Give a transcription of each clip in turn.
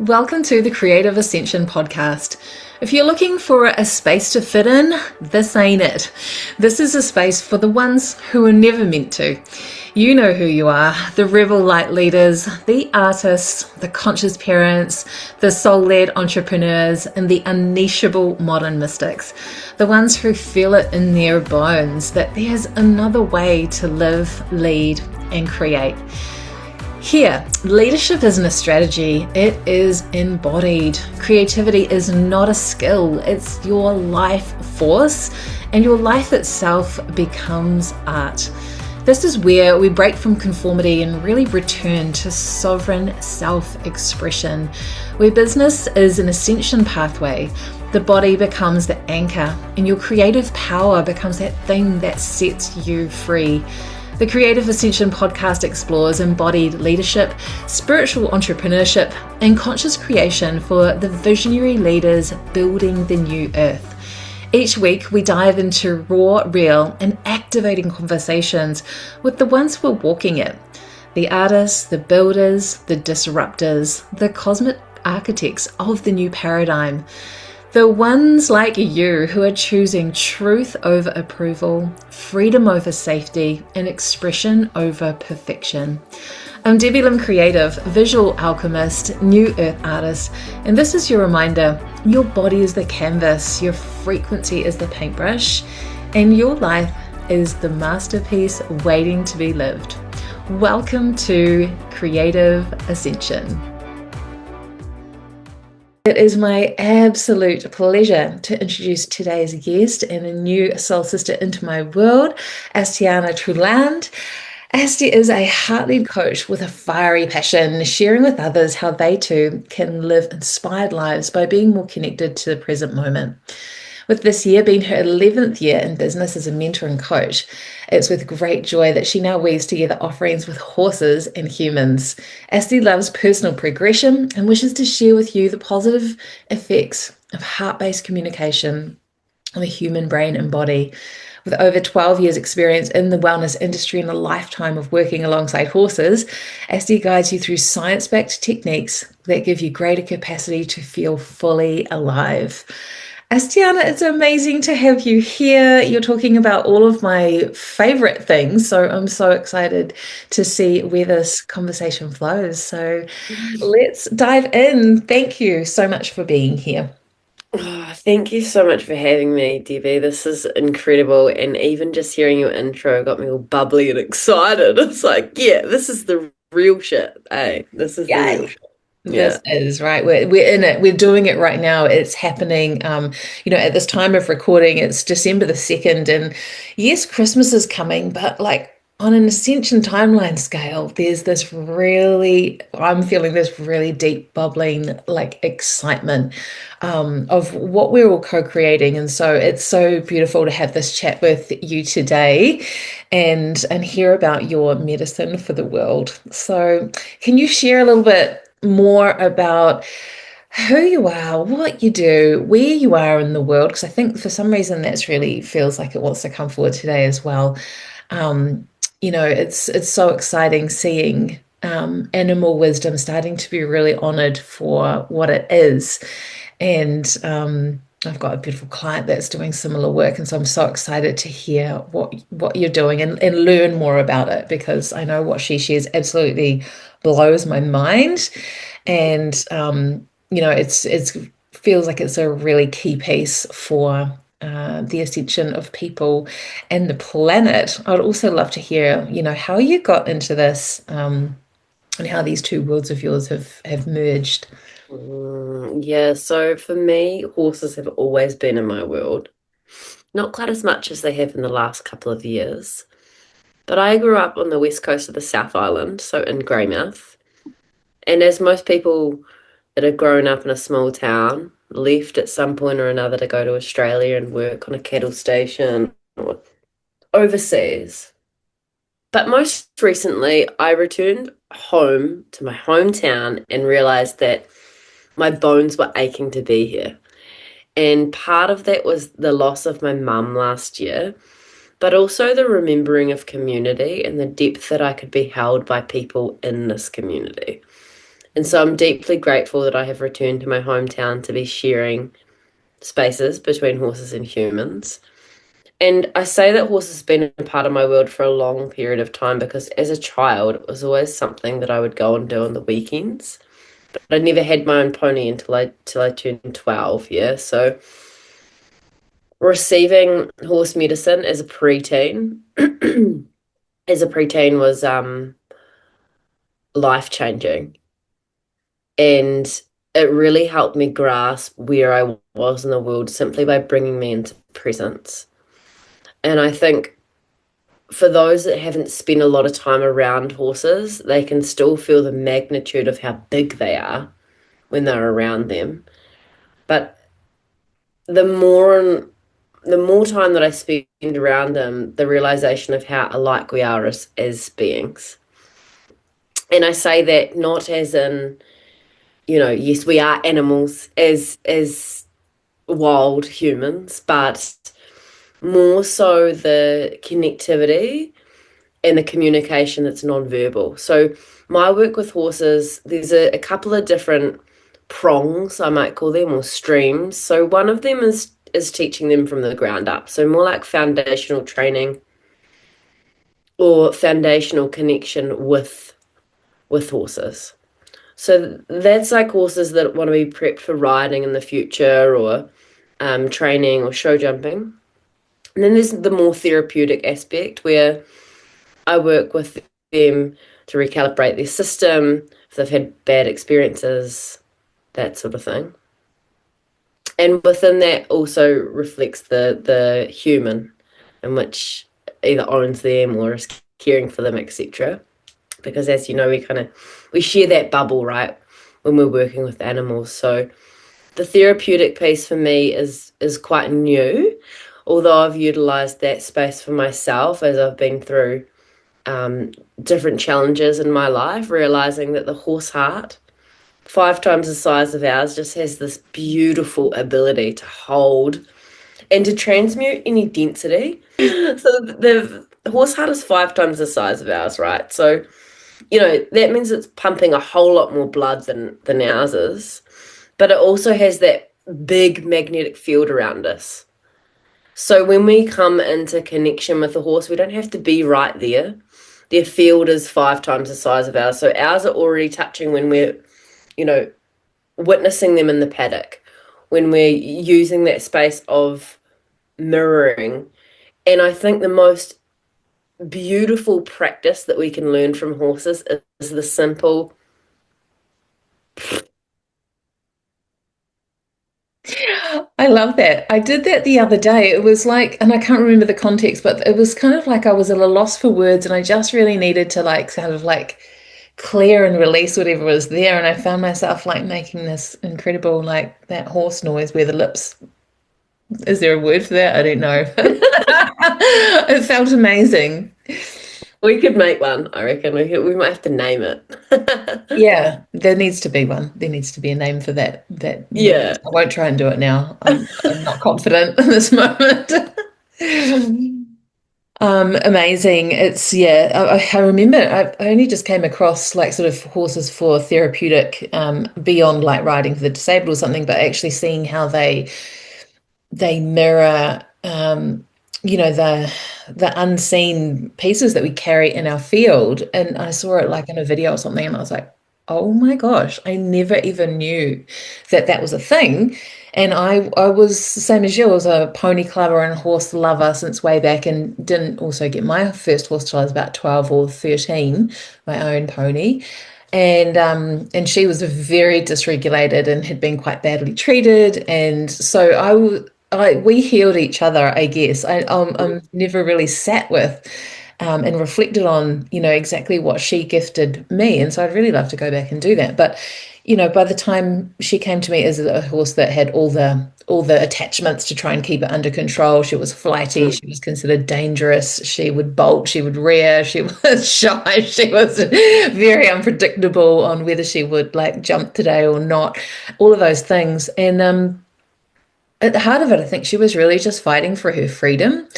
Welcome to the Creative Ascension Podcast. If you're looking for a space to fit in, this ain't it. This is a space for the ones who are never meant to. You know who you are, the rebel light leaders, the artists, the conscious parents, the soul-led entrepreneurs, and the unnicheable modern mystics. The ones who feel it in their bones that there's another way to live, lead, and create. Here, leadership isn't a strategy, it is embodied. Creativity is not a skill, it's your life force, and your life itself becomes art. This is where we break from conformity and really return to sovereign self-expression, where business is an ascension pathway. The body becomes the anchor, and your creative power becomes that thing that sets you free. The Creative Ascension Podcast explores embodied leadership, spiritual entrepreneurship, and conscious creation for the visionary leaders building the new earth. Each week, we dive into raw, real, and activating conversations with the ones who are walking it. The artists, the builders, the disruptors, the cosmic architects of the new paradigm. The ones like you who are choosing truth over approval, freedom over safety, and expression over perfection. I'm Debbie Lim Creative, visual alchemist, new earth artist, and this is your reminder, your body is the canvas, your frequency is the paintbrush, and your life is the masterpiece waiting to be lived. Welcome to Creative Ascension. It is my absolute pleasure to introduce today's guest and a new soul sister into my world, Astiana Trouland. Asti is a heart-led coach with a fiery passion, sharing with others how they too can live inspired lives by being more connected to the present moment. With this year being her 11th year in business as a mentor and coach, it's with great joy that she now weaves together offerings with horses and humans. Asti loves personal progression and wishes to share with you the positive effects of heart-based communication on the human brain and body. With over 12 years experience in the wellness industry and a lifetime of working alongside horses, Asti guides you through science-backed techniques that give you greater capacity to feel fully alive. Astiana, it's amazing to have you here. You're talking about all of my favorite things, so I'm so excited to see where this conversation flows. So let's dive in. Thank you so much for being here. Oh, thank you so much for having me, Debbie. This is incredible. And even just hearing your intro got me all bubbly and excited. It's like, yeah, this is the real shit. Hey, this is the real shit. This is right. We're in it. We're doing it right now. It's happening. At this time of recording, it's December the 2nd, and yes, Christmas is coming, but like on an ascension timeline scale, there's this I'm feeling this really deep bubbling like excitement of what we're all co-creating. And so it's so beautiful to have this chat with you today and hear about your medicine for the world. So can you share a little bit more about who you are, what you do, where you are in the world? Because I think for some reason that's really feels like it wants to come forward today as well. It's so exciting seeing animal wisdom starting to be really honored for what it is. And I've got a beautiful client that's doing similar work. And so I'm so excited to hear what you're doing and learn more about it, because I know what she shares absolutely blows my mind. And, it's feels like it's a really key piece for the ascension of people and the planet. I'd also love to hear, how you got into this and how these two worlds of yours have merged. Yeah, so for me, horses have always been in my world. Not quite as much as they have in the last couple of years. But I grew up on the west coast of the South Island, so in Greymouth. And as most people that had grown up in a small town, left at some point or another to go to Australia and work on a cattle station or overseas. But most recently, I returned home to my hometown and realised that my bones were aching to be here. And part of that was the loss of my mum last year, but also the remembering of community and the depth that I could be held by people in this community. And so I'm deeply grateful that I have returned to my hometown to be sharing spaces between horses and humans. And I say that horses have been a part of my world for a long period of time because as a child, it was always something that I would go and do on the weekends. But I never had my own pony until I turned 12, yeah. So receiving horse medicine as a preteen, was life-changing. And it really helped me grasp where I was in the world simply by bringing me into presence. And I think for those that haven't spent a lot of time around horses, they can still feel the magnitude of how big they are when they're around them. But the more time that I spend around them, the realization of how alike we are as beings. And I say that not as in, yes, we are animals as wild humans, but more so the connectivity and the communication that's nonverbal. So my work with horses, there's a couple of different prongs, I might call them, or streams. So one of them is teaching them from the ground up. So more like foundational training or foundational connection with horses. So that's like horses that want to be prepped for riding in the future or training or show jumping. And then there's the more therapeutic aspect where I work with them to recalibrate their system, if they've had bad experiences, that sort of thing. And within that also reflects the human in which either owns them or is caring for them, etc. Because as you know, we share that bubble, right, when we're working with animals. So the therapeutic piece for me is quite new, although I've utilized that space for myself as I've been through different challenges in my life, realizing that the horse heart, 5 times the size of ours, just has this beautiful ability to hold and to transmute any density. So the horse heart is 5 times the size of ours, right? So, that means it's pumping a whole lot more blood than ours is, but it also has that big magnetic field around us. So when we come into connection with the horse, we don't have to be right there. Their field is 5 times the size of ours. So ours are already touching when we're, witnessing them in the paddock, when we're using that space of mirroring. And I think the most beautiful practice that we can learn from horses is the simple. I love that. I did that the other day. It was like, and I can't remember the context, but it was kind of like I was at a loss for words and I just really needed to kind of clear and release whatever was there. And I found myself making this incredible, that horse noise where the lips, is there a word for that? I don't know. It felt amazing. We could make one, I reckon. We might have to name it. Yeah, there needs to be one. There needs to be a name for that. Yeah. I won't try and do it now. I'm not confident in this moment. Amazing. It's I remember I only just came across sort of horses for therapeutic beyond riding for the disabled or something, but actually seeing how they mirror the unseen pieces that we carry in our field. And I saw it in a video or something and I was like, oh my gosh, I never even knew that was a thing. And I was the same as you. I was a pony clubber and horse lover since way back, and didn't also get my first horse till I was about 12 or 13, my own pony. And she was very dysregulated and had been quite badly treated. And so we healed each other, I guess. I'm never really sat with and reflected on, exactly what she gifted me. And so I'd really love to go back and do that. But, by the time she came to me as a horse that had all the attachments to try and keep it under control, she was flighty, she was considered dangerous, she would bolt, she would rear, she was shy, she was very unpredictable on whether she would jump today or not, all of those things. And at the heart of it, I think she was really just fighting for her freedom.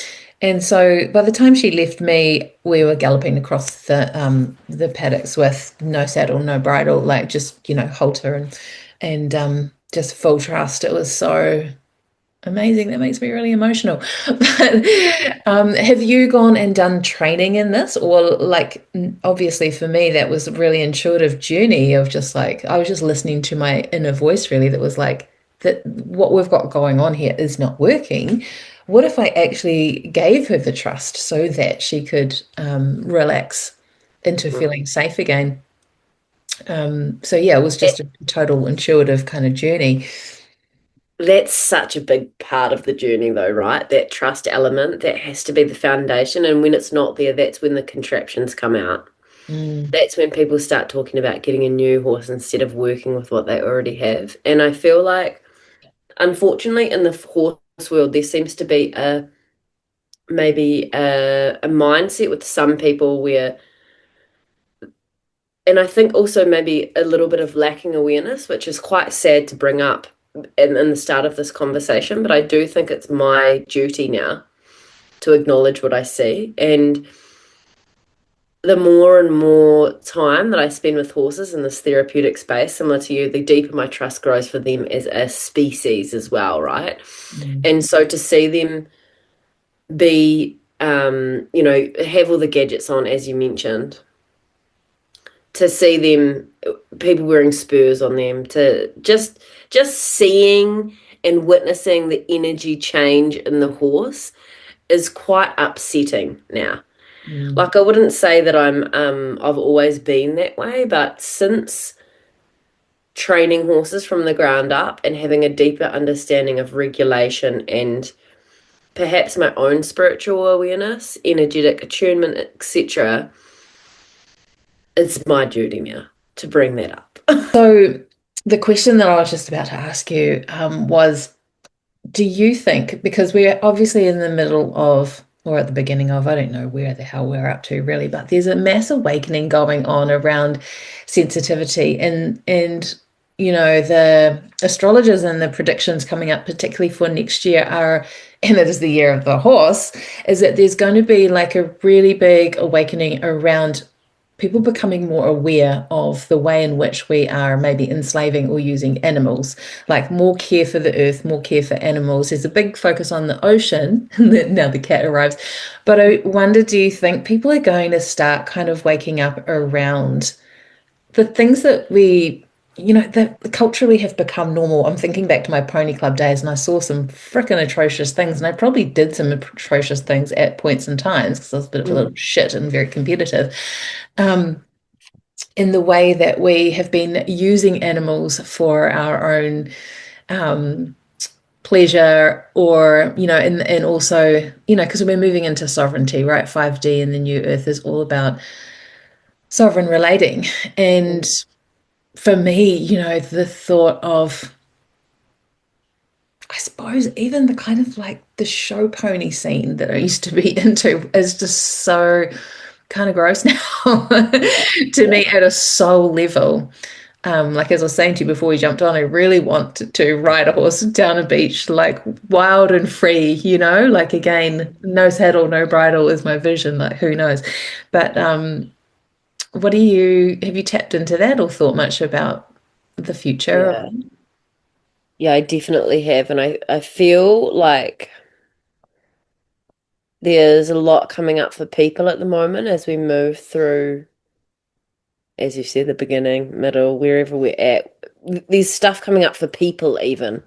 And so by the time she left me, we were galloping across the paddocks with no saddle, no bridle, like just, halter and just full trust. It was so amazing. That makes me really emotional. But have you gone and done training in this? Or like, obviously for me, that was a really intuitive journey of just like, I was just listening to my inner voice really that was like, that what we've got going on here is not working. What if I actually gave her the trust so that she could relax into Mm. feeling safe again? So yeah, it was just a total intuitive kind of journey. That's such a big part of the journey, though, right? That trust element, that has to be the foundation. And when it's not there, that's when the contraptions come out. Mm, That's when people start talking about getting a new horse instead of working with what they already have. And I feel like, unfortunately, in the horse world, there seems to be maybe a mindset with some people where, and I think also maybe a little bit of lacking awareness, which is quite sad to bring up in the start of this conversation, but I do think it's my duty now to acknowledge what I see. And the more and more time that I spend with horses in this therapeutic space, similar to you, the deeper my trust grows for them as a species as well, right? mm. And so to see them be, have all the gadgets on, as you mentioned, to see them, people wearing spurs on them, to just seeing and witnessing the energy change in the horse is quite upsetting now. Mm. Like I wouldn't say that I've always been that way, but since training horses from the ground up and having a deeper understanding of regulation and perhaps my own spiritual awareness, energetic attunement, etc., it's my duty now to bring that up. So the question that I was just about to ask you was, do you think, because we're obviously in the middle of, or at the beginning of, I don't know where the hell we're up to really, but there's a mass awakening going on around sensitivity and the astrologers and the predictions coming up, particularly for next year, are, and it is the year of the horse, is that there's going to be like a really big awakening around people becoming more aware of the way in which we are maybe enslaving or using animals, like more care for the earth, more care for animals. There's a big focus on the ocean. Now the cat arrives. But I wonder, do you think people are going to start kind of waking up around the things that that culturally have become normal? I'm thinking back to my pony club days and I saw some freaking atrocious things, and I probably did some atrocious things at points and times because I was a bit of a little Mm. shit and very competitive. Um, in the way that we have been using animals for our own um, pleasure, or and also because we're moving into sovereignty, right? 5D and the new earth is all about sovereign relating. And for me, the thought of, I suppose, even the kind of like the show pony scene that I used to be into is just so kind of gross now Yeah, to yeah, me at a soul level. Like as I was saying to you before we jumped on, I really want to ride a horse down a beach, like wild and free, like again, no saddle, no bridle is my vision, like who knows. But have you tapped into that or thought much about the future? yeah. Yeah, I definitely have. And I feel like there's a lot coming up for people at the moment as we move through, as you said, the beginning, middle, wherever we're at. There's stuff coming up for people even.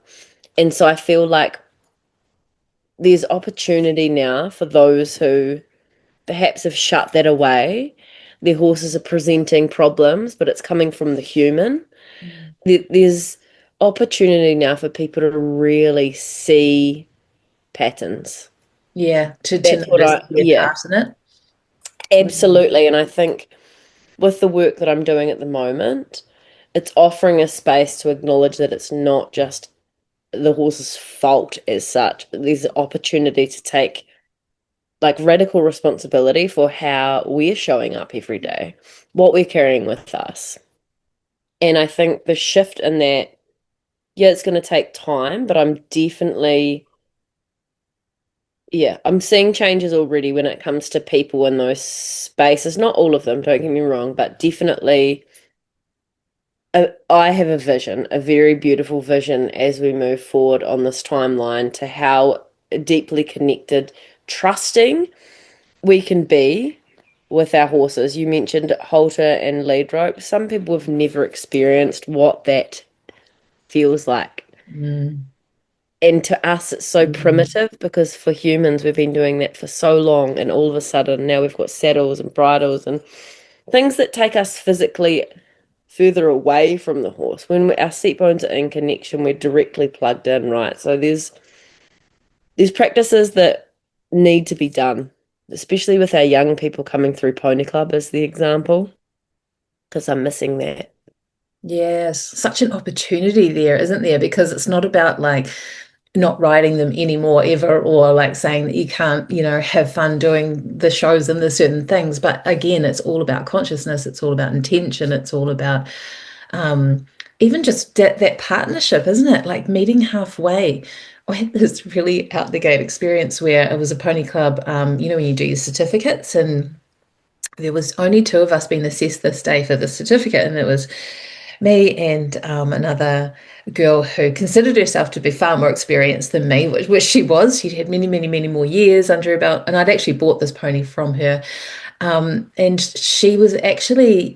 And so I feel like there's opportunity now for those who perhaps have shut that away. Their horses are presenting problems, but it's coming from the human. There's opportunity now for people to really see patterns. Yeah, to That's what notice their yeah, part in it. absolutely. And I think with the work that I'm doing at the moment, it's offering a space to acknowledge that it's not just the horse's fault as such. There's an opportunity to take like radical responsibility for how we're showing up every day, what we're carrying with us. And I think the shift in that, yeah, it's going to take time, but I'm definitely Yeah, I'm seeing changes already when it comes to people in those spaces. Not all of them, don't get me wrong, but definitely I have a vision, a very beautiful vision as we move forward on this timeline to how deeply connected, trusting we can be with our horses. You mentioned halter and lead rope. Some people have never experienced what that feels like. Mm. And to us, it's so Mm. primitive because for humans, we've been doing that for so long. And all of a sudden, now we've got saddles and bridles and things that take us physically further away from the horse. When our seat bones are in connection, we're directly plugged in, right? So there's practices that need to be done, especially with our young people coming through Pony Club as the example, because I'm missing that. Yes, such an opportunity there, isn't there? Because it's not about like not riding them anymore ever, or like saying that you can't, have fun doing the shows and the certain things. But again, it's all about consciousness, it's all about intention, it's all about um, even just that partnership, isn't it? Like meeting halfway. I had this really out the gate experience where it was a pony club, when you do your certificates, and there was only two of us being assessed this day for the certificate, and it was me and another girl who considered herself to be far more experienced than me, which she was. She'd had many, many, many more years under her belt, and I'd actually bought this pony from her. And she was actually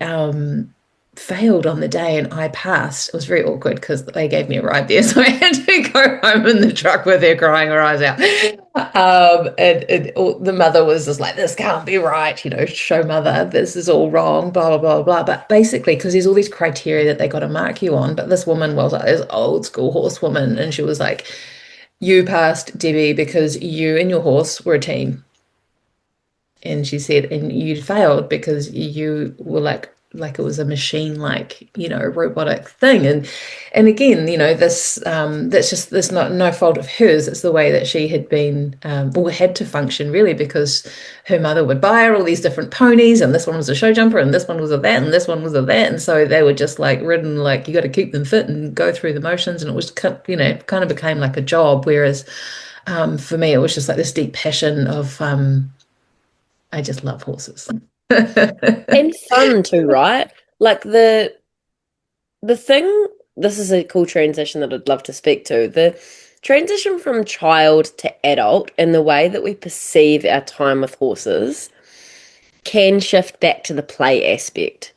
failed on the day, and I passed. It was very awkward because they gave me a ride there, so I had to go home in the truck with her crying her eyes out. And the mother was just like, "This can't be right, show mother, this is all wrong, blah blah blah blah." But basically, because there's all these criteria that they got to mark you on, but this woman was like this old school horsewoman, and she was like, "You passed, Debbie, because you and your horse were a team." And she said, and you failed because you were like it was a machine, like, robotic thing. And again, this that's just this not no fault of hers. It's the way that she had been or had to function, really, because her mother would buy her all these different ponies, and this one was a show jumper, and this one was a that, and this one was a that. And so they were just like ridden, like you got to keep them fit and go through the motions. And it was kind of became like a job. Whereas for me, it was just like this deep passion of I just love horses. And fun too, right? Like the thing, this is a cool transition that I'd love to speak to. The transition from child to adult and the way that we perceive our time with horses can shift back to the play aspect.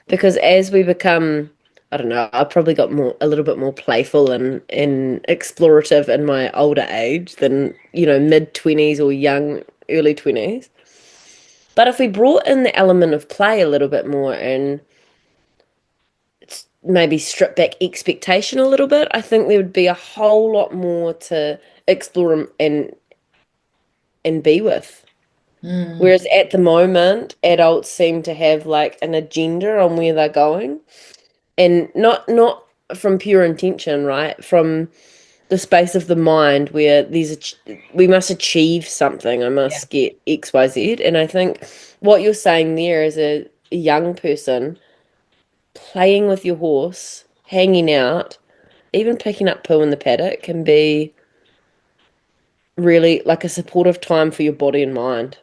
Because as we become, I don't know, I probably got a little bit more playful and explorative in my older age than, mid 20s or young, early 20s. But if we brought in the element of play a little bit more and maybe strip back expectation a little bit, I think there would be a whole lot more to explore and be with. Mm, Whereas at the moment, adults seem to have like an agenda on where they're going, and not from pure intention, right? From the space of the mind where we must achieve something. I yeah. must get X, Y, Z. And I think what you're saying there as a young person, playing with your horse, hanging out, even picking up poo in the paddock can be really like a supportive time for your body and mind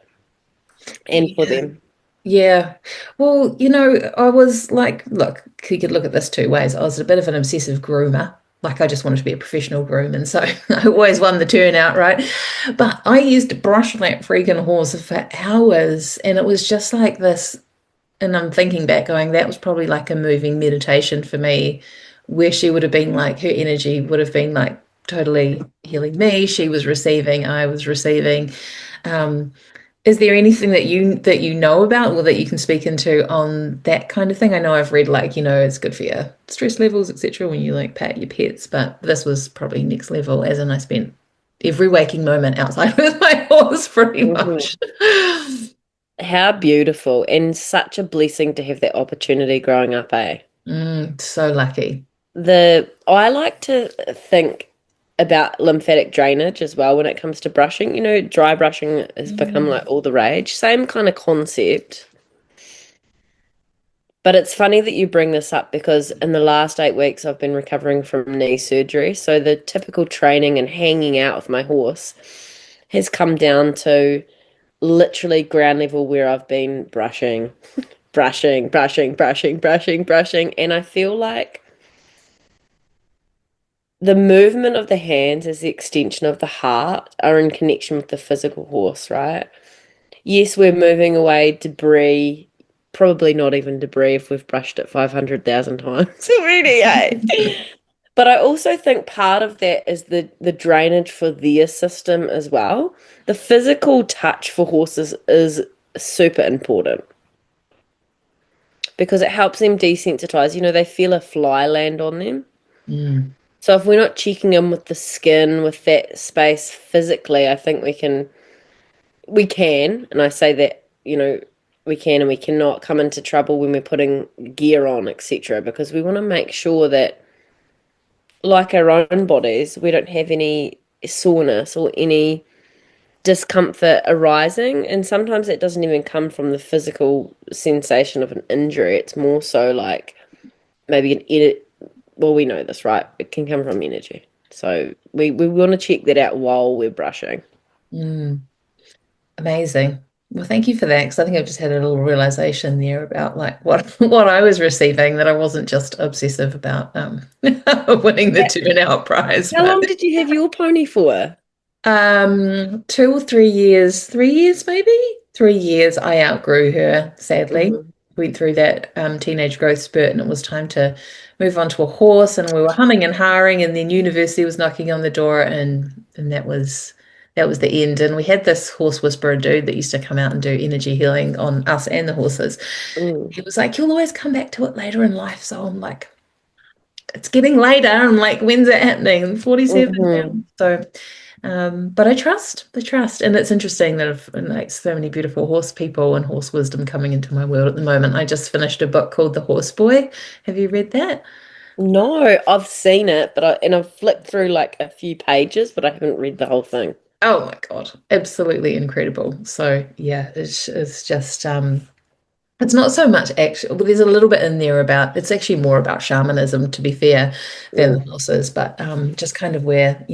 and for Yeah. them. Yeah. Well, I was like, look, you could look at this two ways. I was a bit of an obsessive groomer. Like I just wanted to be a professional groom. And so I always won the turnout, right? But I used to brush that freaking horse for hours. And it was just like this. And I'm thinking back, going, that was probably like a moving meditation for me, where she would have been like, her energy would have been like totally healing me. She was receiving, I was receiving. Um, is there anything that you know about or that you can speak into on that kind of thing? I know I've read like, it's good for your stress levels, etc. when you like pat your pets, but this was probably next level, as in I spent every waking moment outside with my horse pretty Mhm. much. How beautiful and such a blessing to have that opportunity growing up, eh? So lucky. I like to think about lymphatic drainage as well when it comes to brushing. Dry brushing has become Mm. like all the rage. Same kind of concept. But it's funny that you bring this up because in the last 8 weeks I've been recovering from knee surgery. So the typical training and hanging out with my horse has come down to literally ground level where I've been brushing, brushing, brushing, brushing, brushing, brushing. And I feel like the movement of the hands as the extension of the heart are in connection with the physical horse, right? Yes, we're moving away debris, probably not even debris if we've brushed it 500,000 times already, eh? But I also think part of that is the drainage for their system as well. The physical touch for horses is super important because it helps them desensitize. You know, they feel a fly land on them. Mm. So if we're not checking in with the skin, with that space physically, I think we can, and I say that, you know, we can and we cannot come into trouble when we're putting gear on, etc. Because we want to make sure that, like our own bodies, we don't have any soreness or any discomfort arising. And sometimes it doesn't even come from the physical sensation of an injury. It's more so like maybe well, we know this, right? It can come from energy. So we want to check that out while we're brushing. Mm. Amazing. Well, thank you for that, because I think I've just had a little realization there about like what what I was receiving, that I wasn't just obsessive about winning the turnout prize, How but long did you have your pony for? 2 or 3 years, 3 years maybe, 3 years. I outgrew her, sadly. Mhm. Went through that teenage growth spurt, and it was time to move on to a horse. And we were humming and hawing, and then university was knocking on the door, and that was the end. And we had this horse whisperer dude that used to come out and do energy healing on us and the horses. Mm. He was like, "You'll always come back to it later in life." So I'm like, it's getting later. I'm like, when's it happening? 47 now. Mhm. So, but I trust. And it's interesting that I've like so many beautiful horse people and horse wisdom coming into my world at the moment. I just finished a book called The Horse Boy. Have you read that? No, I've seen it, but I've flipped through like a few pages, but I haven't read the whole thing. Oh my God, absolutely incredible. So yeah, it's just it's not so much actually, well, there's a little bit in there about, it's actually more about shamanism, to be fair, than the Mm. horses, but just kind of where,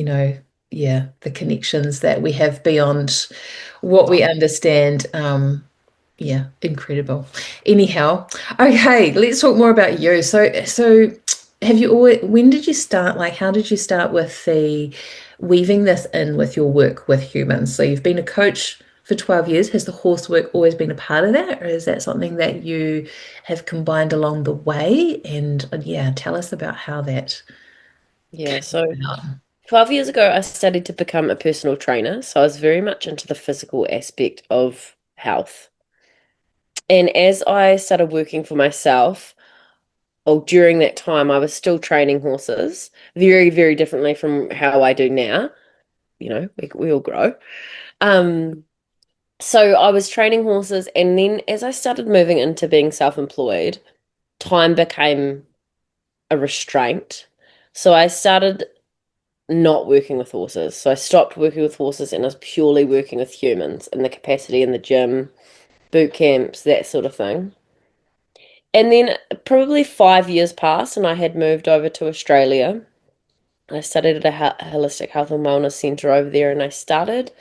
yeah, the connections that we have beyond what we understand. Yeah, incredible. Anyhow, okay, let's talk more about you. So have you always, when did you start, like, how did you start with the weaving this in with your work with humans? So you've been a coach for 12 years. Has the horse work always been a part of that, or is that something that you have combined along the way? And yeah, tell us about how that Yeah, came so about. 12 years ago, I studied to become a personal trainer. So I was very much into the physical aspect of health. And as I started working for myself, or during that time, I was still training horses very, very differently from how I do now. You know, we all grow. Um, so I was training horses, and then as I started moving into being self-employed, time became a restraint. So I started not working with horses. So I stopped working with horses and I was purely working with humans in the capacity in the gym, boot camps, that sort of thing. And then probably 5 years passed and I had moved over to Australia. I studied at a holistic health and wellness center over there and I started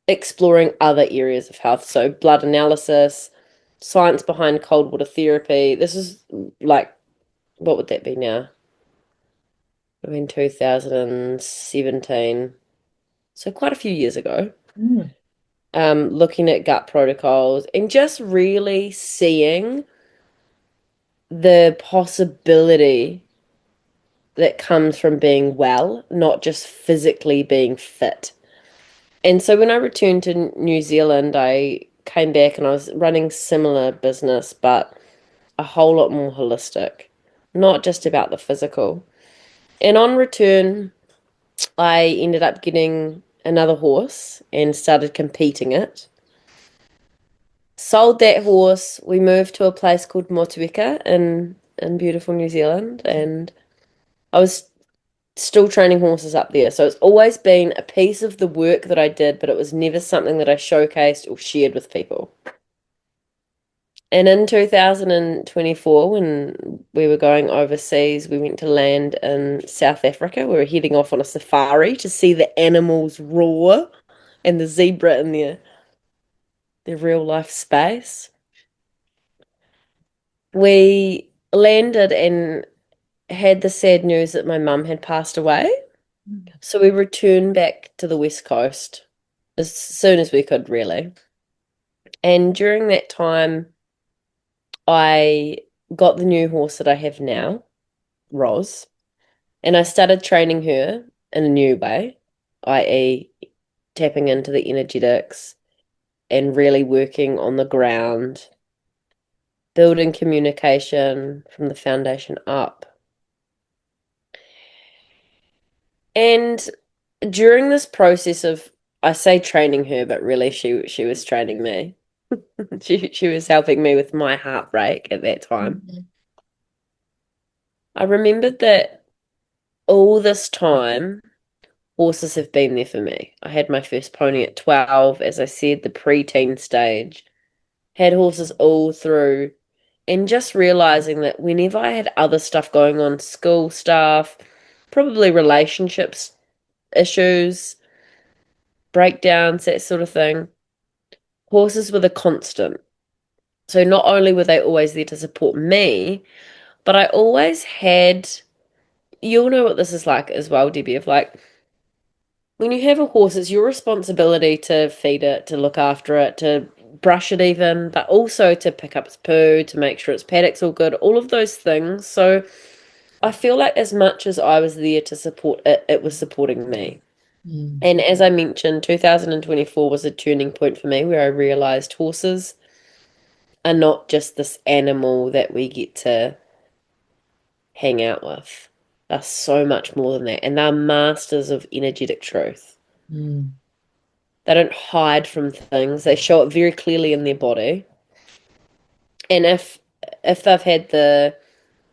exploring other areas of health. So blood analysis, science behind cold water therapy. This is like, what would that be now? In 2017. So quite a few years ago. Mm. Looking at gut protocols and just really seeing the possibility that comes from being well, not just physically being fit. And so when I returned to New Zealand, I came back and I was running similar business, but a whole lot more holistic, not just about the physical. And on return, I ended up getting another horse and started competing it. Sold that horse. We moved to a place called Motueka in beautiful New Zealand, and I was still training horses up there. So it's always been a piece of the work that I did, but it was never something that I showcased or shared with people. And in 2024, when we were going overseas, we went to land in South Africa. We were heading off on a safari to see the animals roar and the zebra in their real life space. We landed and had the sad news that my mum had passed away. So we returned back to the West Coast as soon as we could, really. And during that time, I got the new horse that I have now, Roz, and I started training her in a new way, i.e., tapping into the energetics and really working on the ground, building communication from the foundation up. And during this process of, I say training her, but really she was training me. She was helping me with my heartbreak at that time. Mm-hmm. I remembered that all this time, horses have been there for me. I had my first pony at 12, as I said, the preteen stage. Had horses all through, and just realizing that whenever I had other stuff going on, school stuff, probably relationships issues, breakdowns, that sort of thing, horses were the constant. So not only were they always there to support me, but I always had, you'll know what this is like as well, Debbie, of like, when you have a horse, it's your responsibility to feed it, to look after it, to brush it even, but also to pick up its poo, to make sure its paddock's all good, all of those things. So I feel like as much as I was there to support it, it was supporting me. Mm. And as I mentioned, 2024 was a turning point for me where I realized horses are not just this animal that we get to hang out with. They're so much more than that. And they're masters of energetic truth. Mm. They don't hide from things. They show it very clearly in their body. And if they've had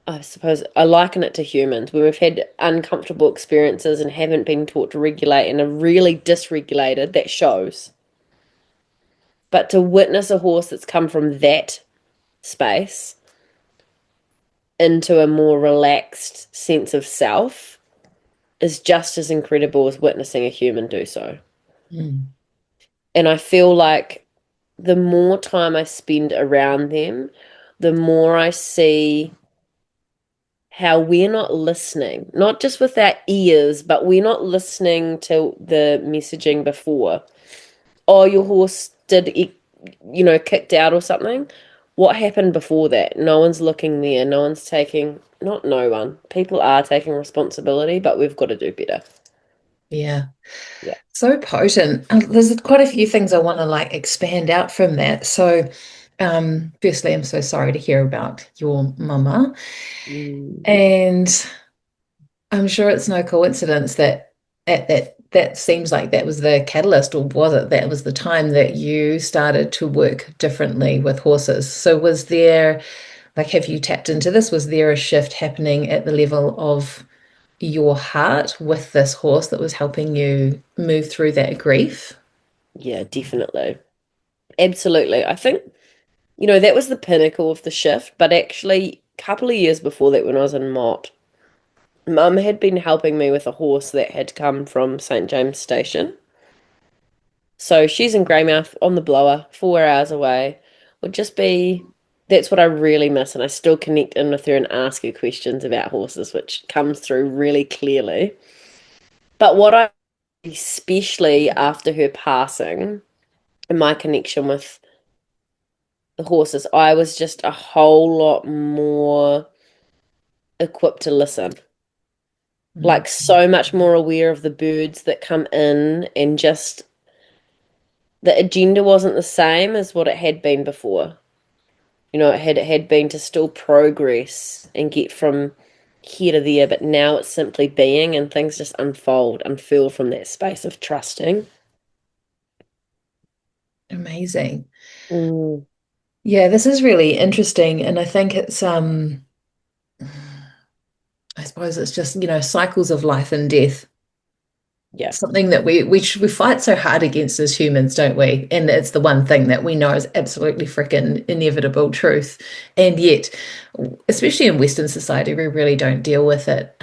I suppose I liken it to humans, where we've had uncomfortable experiences and haven't been taught to regulate and are really dysregulated, that shows. But to witness a horse that's come from that space into a more relaxed sense of self is just as incredible as witnessing a human do so. Mm. And I feel like the more time I spend around them, the more I see how we're not listening, not just with our ears, but we're not listening to the messaging before. Oh, your horse did, kicked out or something. What happened before that? No one's looking there. No one's taking, not no one. People are taking responsibility, but we've got to do better. Yeah. Yeah. So potent. There's quite a few things I want to like expand out from that. So, firstly, I'm so sorry to hear about your mama. Mm. And I'm sure it's no coincidence that that seems like that was the catalyst, or was it that was the time that you started to work differently with horses? So was there, like, have you tapped into this? Was there a shift happening at the level of your heart with this horse that was helping you move through that grief? Yeah, definitely. Absolutely. I think, that was the pinnacle of the shift, but actually, a couple of years before that, when I was in Mott, Mum had been helping me with a horse that had come from St. James Station. So she's in Greymouth on the blower, 4 hours away. That's what I really miss. And I still connect in with her and ask her questions about horses, which comes through really clearly. But what I, especially after her passing and my connection with the horses, I was just a whole lot more equipped to listen. Like so much more aware of the birds that come in, and just the agenda wasn't the same as what it had been before. It had been to still progress and get from here to there, but now it's simply being, and things just unfurl from that space of trusting. Amazing. Mm, Yeah, this is really interesting. And I think it's I suppose it's just, cycles of life and death. yeah. Something that we fight so hard against as humans, don't we? And it's the one thing that we know is absolutely freaking inevitable truth. And yet, especially in Western society, we really don't deal with it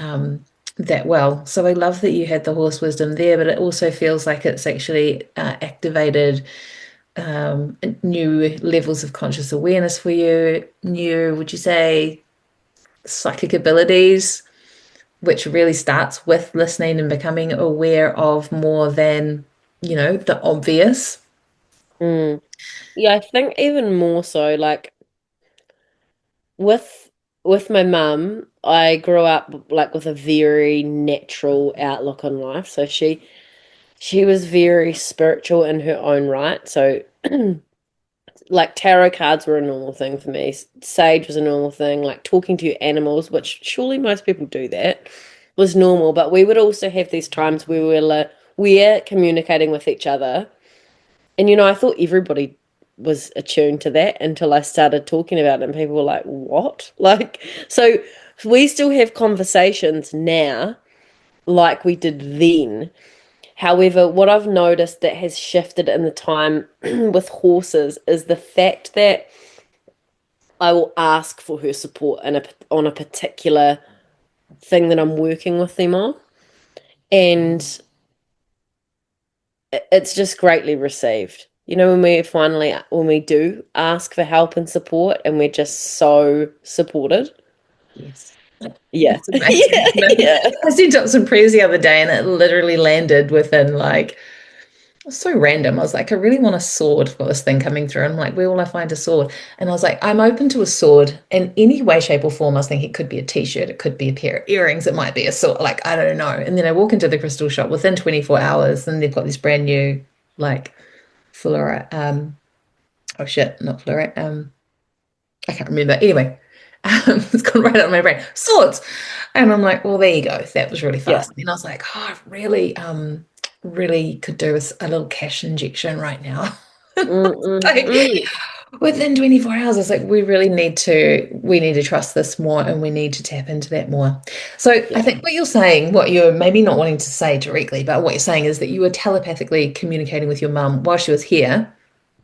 that well. So I love that you had the horse wisdom there, but it also feels like it's actually activated new levels of conscious awareness for you, new, would you say, psychic abilities, which really starts with listening and becoming aware of more than, the obvious. Mm. Yeah, I think even more so, like with with my mum, I grew up like with a very natural outlook on life. So she was very spiritual in her own right. So like tarot cards were a normal thing for me. Sage was a normal thing. Like talking to your animals, which surely most people do that, was normal. But we would also have these times where we're communicating with each other. And I thought everybody was attuned to that until I started talking about it, and people were like, "What?" Like, so we still have conversations now like we did then. However, what I've noticed that has shifted in the time with horses is the fact that I will ask for her support on a particular thing that I'm working with them on, and it's just greatly received. When we do ask for help and support, and we're just so supported. Yes. Yeah, It's amazing. yeah, yeah, I sent up some prayers the other day and it literally landed within like, it was so random. I was like, I really want a sword for this thing coming through. I'm like, where will I find a sword? And I was like, I'm open to a sword in any way, shape, or form. I was thinking it could be a t-shirt, it could be a pair of earrings, it might be a sword. Like, I don't know. And then I walk into the crystal shop within 24 hours and they've got this brand new, like, fluorite, oh shit, not fluorite, I can't remember. Anyway, it's gone right out of my brain. Swords. And I'm like, well, there you go. That was really yeah. fast. And I was like, oh, I really, really could do with a little cash injection right now. Mm, mm, Like mm. within 24 hours, it's like we need to trust this more and we need to tap into that more. So I Yeah, think what you're saying, what you're maybe not wanting to say directly, but what you're saying is that you were telepathically communicating with your mum while she was here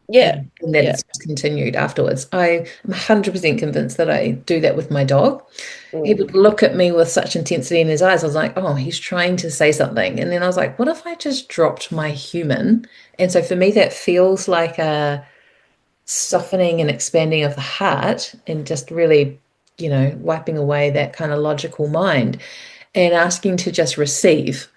yeah, and then yeah. it's just continued afterwards. I am 100% convinced that I do that with my dog. He Mm, would look at me with such intensity in his eyes. I was like, oh, he's trying to say something. And then I was like, what if I just dropped my human? And so for me, that feels like a softening and expanding of the heart and just really, wiping away that kind of logical mind and asking to just receive.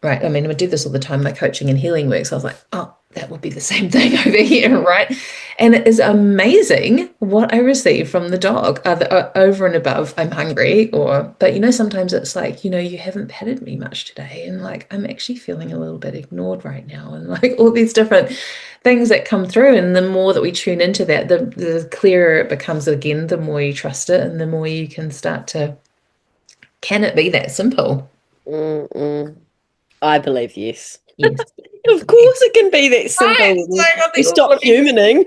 Right. I mean, I do this all the time, my coaching and healing work. So I was like, oh, that would be the same thing over here, right? And it is amazing what I receive from the dog over and above, I'm hungry, but sometimes it's like, you haven't petted me much today. And like, I'm actually feeling a little bit ignored right now. And like all these different things that come through. And the more that we tune into that, the clearer it becomes again, the more you trust it and the more you can start to, can it be that simple? mm, mm. I believe yes. Yes. Of course, it can be that Right. simple when So I we think all stop of you humaning.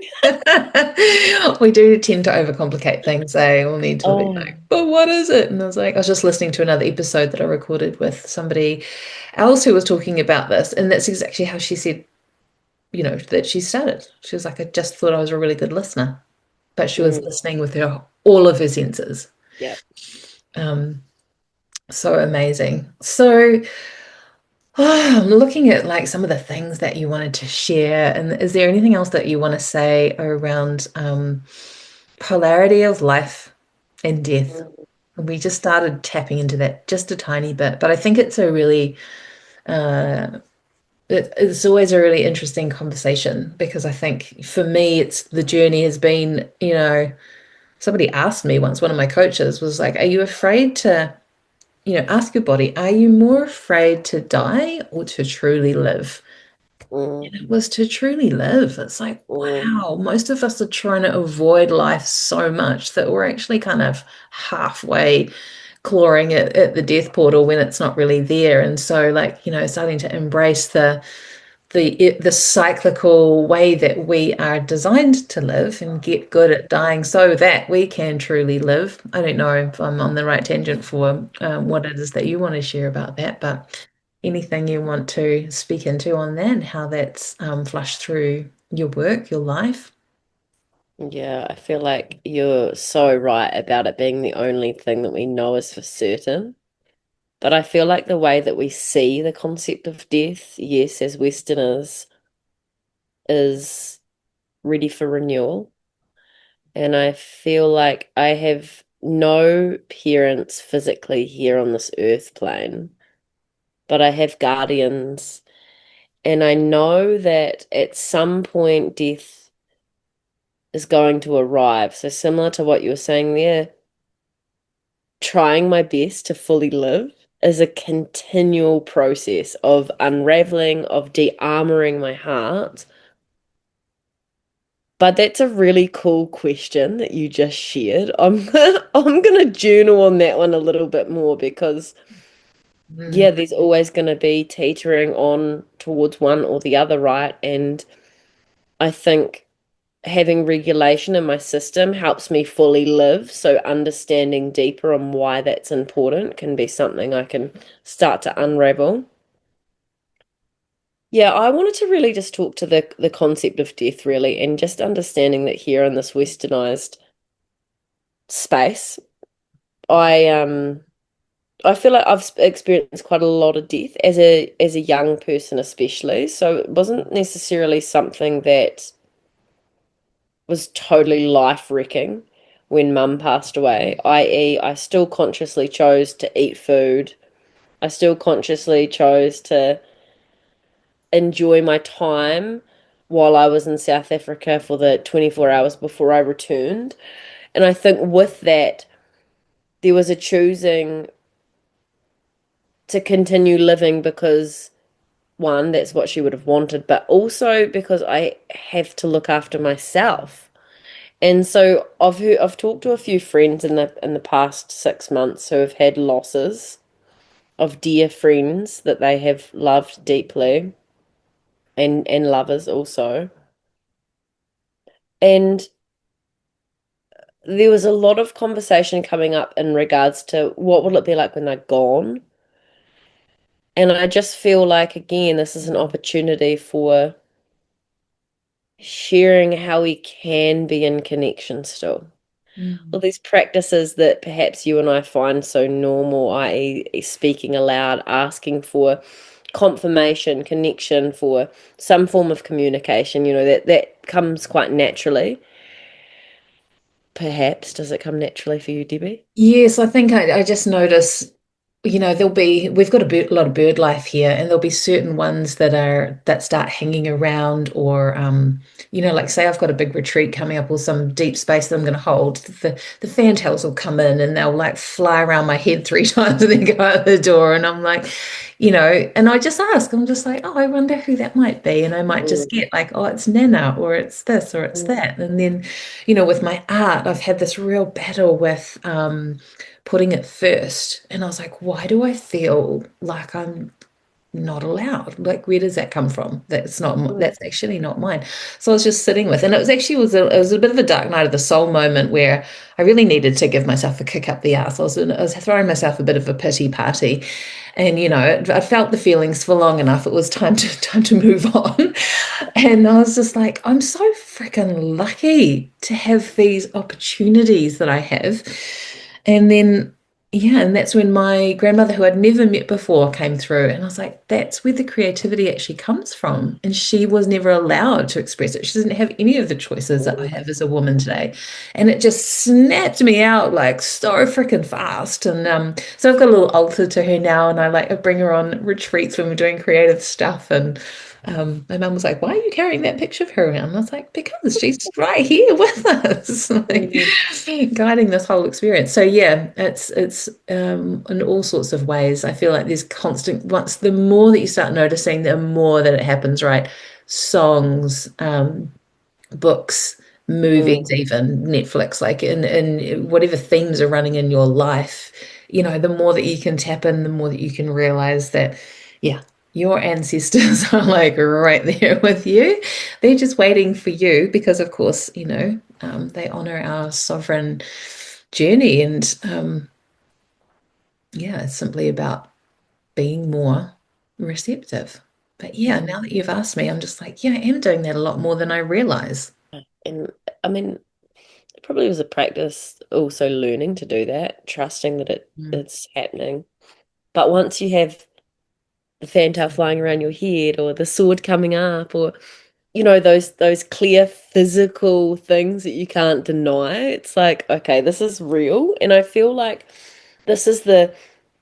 we do tend to overcomplicate things. We'll need to be Oh, like, but what is it? And I was just listening to another episode that I recorded with somebody else who was talking about this, and that's exactly how she said, that she started. She was like, I just thought I was a really good listener, but she was mm, listening with her all of her senses. yeah. Um, so amazing. So I'm looking at like some of the things that you wanted to share, and is there anything else that you want to say around polarity of life and death? Mm, We just started tapping into that just a tiny bit, but I think it's a really uh, it's always a really interesting conversation because I think for me, it's the journey has been, somebody asked me once, one of my coaches was like, "Are you afraid to?" Ask your body, are you more afraid to die or to truly live? mm, And it was to truly live. It's like, mm, wow, most of us are trying to avoid life so much that we're actually kind of halfway clawing at the death portal when it's not really there. And so, like, starting to embrace the cyclical way that we are designed to live and get good at dying so that we can truly live. I don't know if I'm on the right tangent for what it is that you want to share about that, but anything you want to speak into on that and how that's flushed through your work, your life. yeah, I feel like you're so right about it being the only thing that we know is for certain. But I feel like the way that we see the concept of death, yes, as Westerners, is ready for renewal. And I feel like I have no parents physically here on this earth plane, but I have guardians. And I know that at some point death is going to arrive. So, similar to what you were saying there, trying my best to fully live is a continual process of unraveling, of de-armoring my heart. But that's a really cool question that you just shared. I'm gonna journal on that one a little bit more because Mm. yeah, there's always gonna be teetering on towards one or the other, right? And I think having regulation in my system helps me fully live. So understanding deeper on why that's important can be something I can start to unravel. Yeah, I wanted to really just talk to the concept of death really and just understanding that here in this westernized space, I I feel like I've experienced quite a lot of death as a young person especially. So it wasn't necessarily something that was totally life-wrecking when mum passed away, i.e., I still consciously chose to eat food. I still consciously chose to enjoy my time while I was in South Africa for the 24 hours before I returned. And I think with that, there was a choosing to continue living because one, that's what she would have wanted, but also because I have to look after myself. And so I've talked to a few friends in the past 6 months who have had losses of dear friends that they have loved deeply and lovers also. And there was a lot of conversation coming up in regards to what will it be like when they're gone. And I just feel like again, this is an opportunity for sharing how we can be in connection still. All Mm. these practices that perhaps you and I find so normal, i.e., speaking aloud, asking for confirmation, connection, for some form of communication, that comes quite naturally. Perhaps. Does it come naturally for you, Debbie? Yes, I think I just notice, we've got lot of bird life here, and there'll be certain ones that start hanging around, or like say I've got a big retreat coming up or some deep space that I'm going to hold. The fantails will come in and they'll like fly around my head three times and then go out the door, and I'm like, and I just ask, I'm just like, oh, I wonder who that might be, and I might just Mm, get like, oh, it's Nana, or it's this, or it's mm, that, and then with my art, I've had this real battle with putting it first. And I was like, why do I feel like I'm not allowed? Like, where does that come from? mm, That's actually not mine. So I was just sitting with, and it was a bit of a dark night of the soul moment where I really needed to give myself a kick up the ass. I was throwing myself a bit of a pity party, and I felt the feelings for long enough. It was time to move on. And I was just like, I'm so freaking lucky to have these opportunities that I have. And then, yeah, and that's when my grandmother, who I'd never met before, came through. And I was like, that's where the creativity actually comes from. And she was never allowed to express it. She doesn't have any of the choices that I mm, have as a woman today. And it just snapped me out like so freaking fast. And so I've got a little altar to her now, and I bring her on retreats when we're doing creative stuff. And my mum was like, "Why are you carrying that picture of her around?" And I was like, "Because she's right here with us, like, mm, guiding this whole experience." So yeah, it's in all sorts of ways. I feel like there's constant. Once the more that you start noticing, the more that it happens. Right, songs, books, movies, mm, even Netflix, like in whatever themes are running in your life, the more that you can tap in, the more that you can realize that, yeah, your ancestors are like right there with you. They're just waiting for you because, of course, they honor our sovereign journey. And yeah, it's simply about being more receptive. But yeah, mm. now that you've asked me, I'm just like, yeah, I am doing that a lot more than I realize. And I mean, it probably was a practice also learning to do that, trusting that Mm. it's happening. But once you have the fantail flying around your head or the sword coming up or those clear physical things that you can't deny, it's like, okay, this is real. And I feel like this is the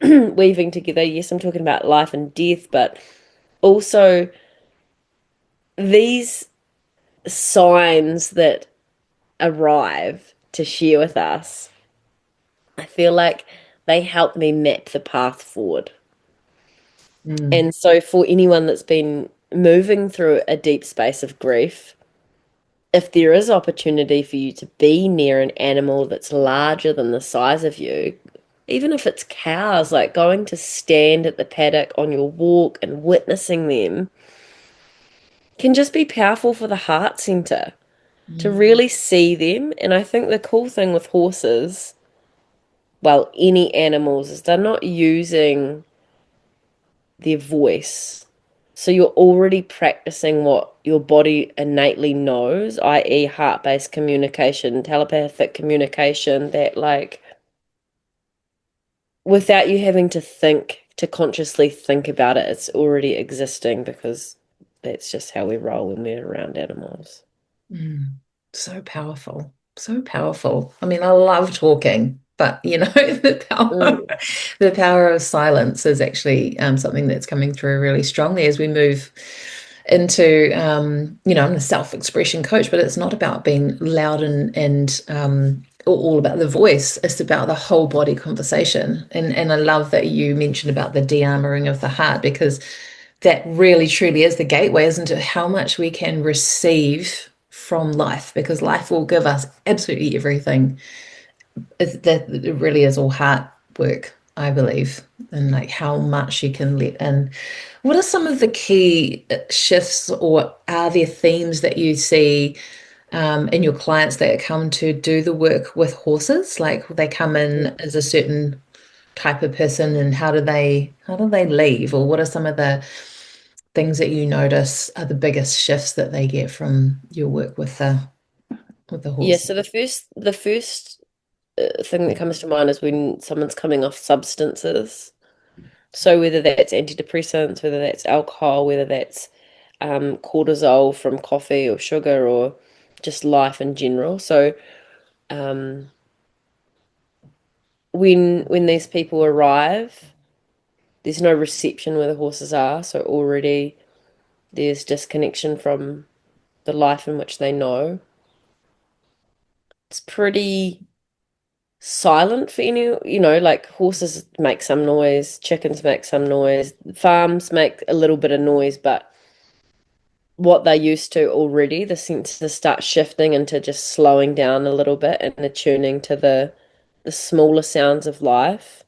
weaving together. Yes, I'm talking about life and death, but also these signs that arrive to share with us, I feel like they help me map the path forward. And so for anyone that's been moving through a deep space of grief, if there is opportunity for you to be near an animal that's larger than the size of you, even if it's cows, like going to stand at the paddock on your walk and witnessing them can just be powerful for the heart center to really see them. And I think the cool thing with horses, well, any animals, is they're not using their voice. So you're already practicing what your body innately knows, i.e., heart-based communication, telepathic communication, that like without you having to consciously think about it, it's already existing because that's just how we roll when we're around animals. So powerful. So powerful. I mean, I love talking, but the power of silence is actually something that's coming through really strongly as we move into, I'm a self-expression coach, but it's not about being loud and all about the voice. It's about the whole body conversation. And I love that you mentioned about the de-armoring of the heart, because that really truly is the gateway, isn't it? How much we can receive from life, because life will give us absolutely everything. It really is all heart work, I believe, and like how much you can let in. What are some of the key shifts, or are there themes that you see in your clients that come to do the work with horses? Like they come in as a certain type of person, and how do they leave, or what are some of the things that you notice are the biggest shifts that they get from your work with the Yeah, horse? so the first thing that comes to mind is when someone's coming off substances. So whether that's antidepressants, whether that's alcohol, whether that's cortisol from coffee or sugar or just life in general. So um, when these people arrive, there's no reception where the horses are, so already there's disconnection from the life in which they know. It's pretty silent for like horses make some noise, chickens make some noise, farms make a little bit of noise, but what they're used to already, the senses start shifting into just slowing down a little bit and attuning to the smaller sounds of life,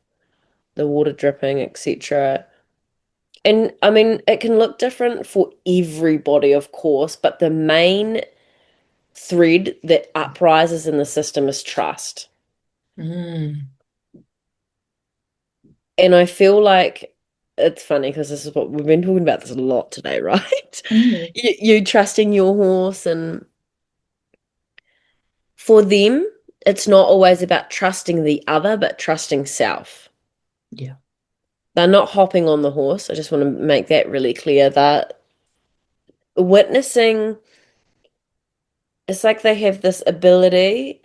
the water dripping, etc. And I mean, it can look different for everybody, of course, but the main thread that uprises in the system is trust. Mm, And I feel like it's funny because this is what we've been talking about this a lot today, right? mm, You trusting your horse, and for them, it's not always about trusting the other, but trusting self. yeah. They're not hopping on the horse. I just want to make that really clear. That witnessing, it's like they have this ability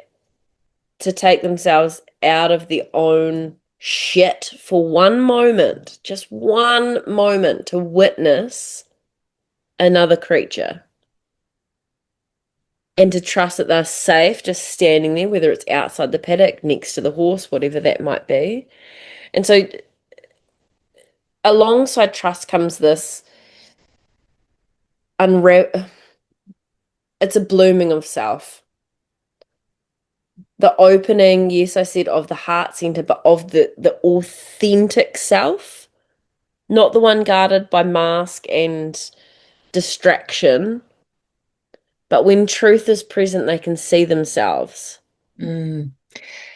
to take themselves out of their own shit for one moment, just one moment, to witness another creature and to trust that they're safe just standing there, whether it's outside the paddock, next to the horse, whatever that might be. And so alongside trust comes this it's a blooming of self. The opening, yes, I said of the heart center, but of the authentic self, not the one guarded by mask and distraction, but when truth is present, they can see themselves. Mm.